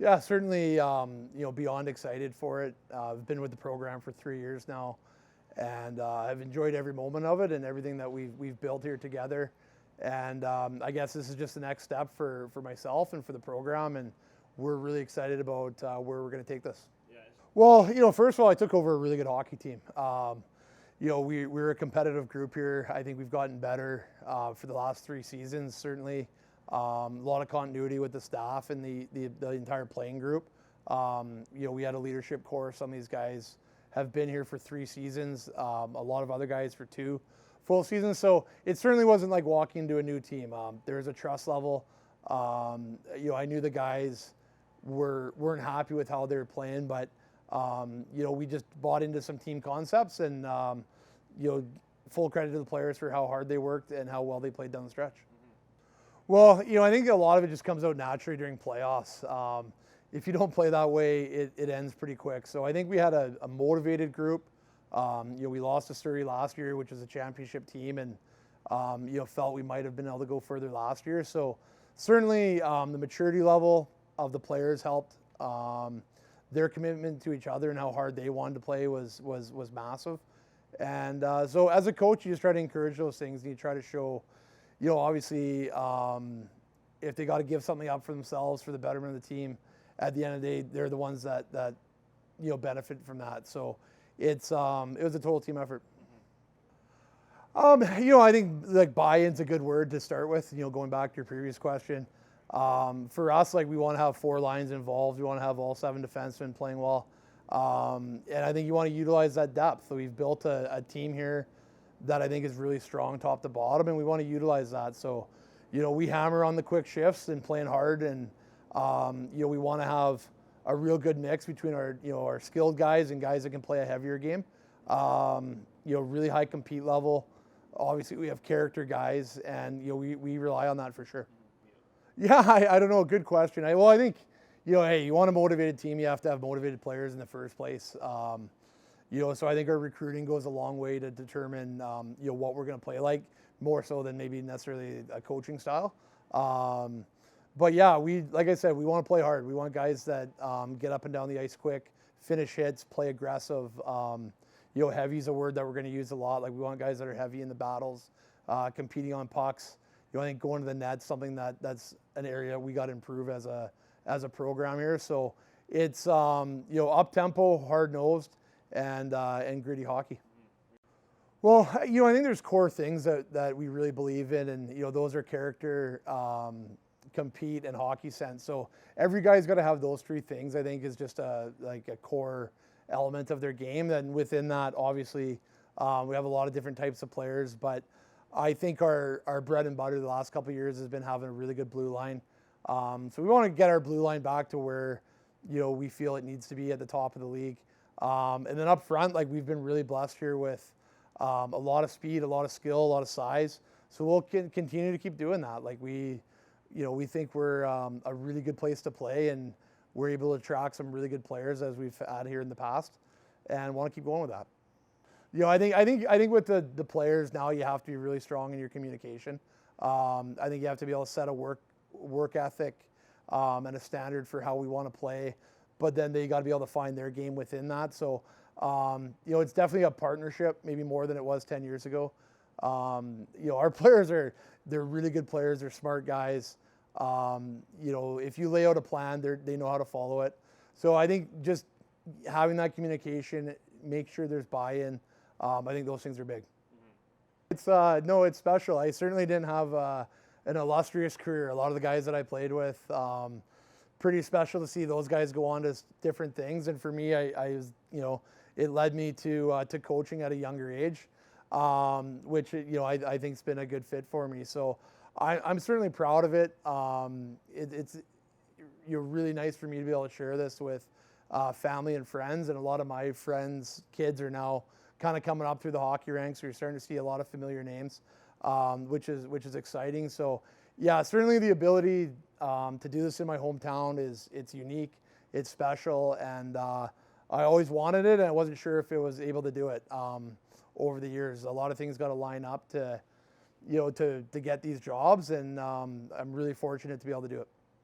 Yeah, certainly, beyond excited for it. I've been with the program for 3 years now, and I've enjoyed every moment of it and everything that we've built here together. And I guess this is just the next step for myself and for the program, and we're really excited about where we're going to take this. Well, first of all, I took over a really good hockey team. We're a competitive group here. I think we've gotten better for the last 3 seasons, certainly. A lot of continuity with the staff and the entire playing group. We had a leadership course. Some of these guys have been here for 3 seasons. A lot of other guys for 2 full seasons. So it certainly wasn't like walking into a new team. There was a trust level. I knew the guys weren't happy with how they were playing, but we just bought into some team concepts, and full credit to the players for how hard they worked and how well they played down the stretch. Well, I think a lot of it just comes out naturally during playoffs. If you don't play that way, it ends pretty quick. So I think we had a motivated group. We lost to Surrey last year, which was a championship team, and felt we might have been able to go further last year. So certainly the maturity level of the players helped. Their commitment to each other and how hard they wanted to play was massive. And so as a coach, you just try to encourage those things, and you try to show, obviously, if they got to give something up for themselves for the betterment of the team, at the end of the day, they're the ones that benefit from that. So it was a total team effort. I think like buy-in's a good word to start with. Going back to your previous question, for us, we want to have 4 lines involved. We want to have all 7 defensemen playing well, and I think you want to utilize that depth. So we've built a team here that I think is really strong top to bottom, and we want to utilize that. So, we hammer on the quick shifts and playing hard, and we want to have a real good mix between our skilled guys and guys that can play a heavier game. Really high compete level. Obviously, we have character guys, and we rely on that for sure. Yeah, I don't know. Good question. I think hey, you want a motivated team, you have to have motivated players in the first place. So I think our recruiting goes a long way to determine, what we're going to play like, more so than maybe necessarily a coaching style. But yeah, like I said, we want to play hard. We want guys that get up and down the ice quick, finish hits, play aggressive. Heavy's a word that we're going to use a lot. We want guys that are heavy in the battles, competing on pucks. I think going to the net's something that's an area we got to improve as a program here. So it's up tempo, hard nosed, and gritty hockey. Well, I think there's core things that we really believe in, and those are character, compete, and hockey sense. So every guy's got to have those 3 things. I think is just a core element of their game. Then within that, obviously, we have a lot of different types of players, but I think our bread and butter the last couple of years has been having a really good blue line. So we want to get our blue line back to where we feel it needs to be at the top of the league. And then up front, we've been really blessed here with a lot of speed, a lot of skill, a lot of size. So we'll continue to keep doing that. We think we're a really good place to play, and we're able to attract some really good players as we've had here in the past, and want to keep going with that. I think with the players now, you have to be really strong in your communication. I think you have to be able to set a work ethic and a standard for how we want to play, but then they got to be able to find their game within that. So, it's definitely a partnership, maybe more than it was 10 years ago. Our players they're really good players. They're smart guys. If you lay out a plan, they know how to follow it. So I think just having that communication, make sure there's buy-in. I think those things are big. It's special. I certainly didn't have an illustrious career. A lot of the guys that I played with, pretty special to see those guys go on to different things. And for me, I was, it led me to coaching at a younger age, which I think's been a good fit for me. So I'm certainly proud of it. It's really nice for me to be able to share this with family and friends, and a lot of my friends' kids are now kind of coming up through the hockey ranks. So you're starting to see a lot of familiar names, which is exciting. So yeah, certainly the ability to do this in my hometown it's unique, it's special, and I always wanted it, and I wasn't sure if it was able to do it. Over the years, a lot of things got to line up to get these jobs, and I'm really fortunate to be able to do it.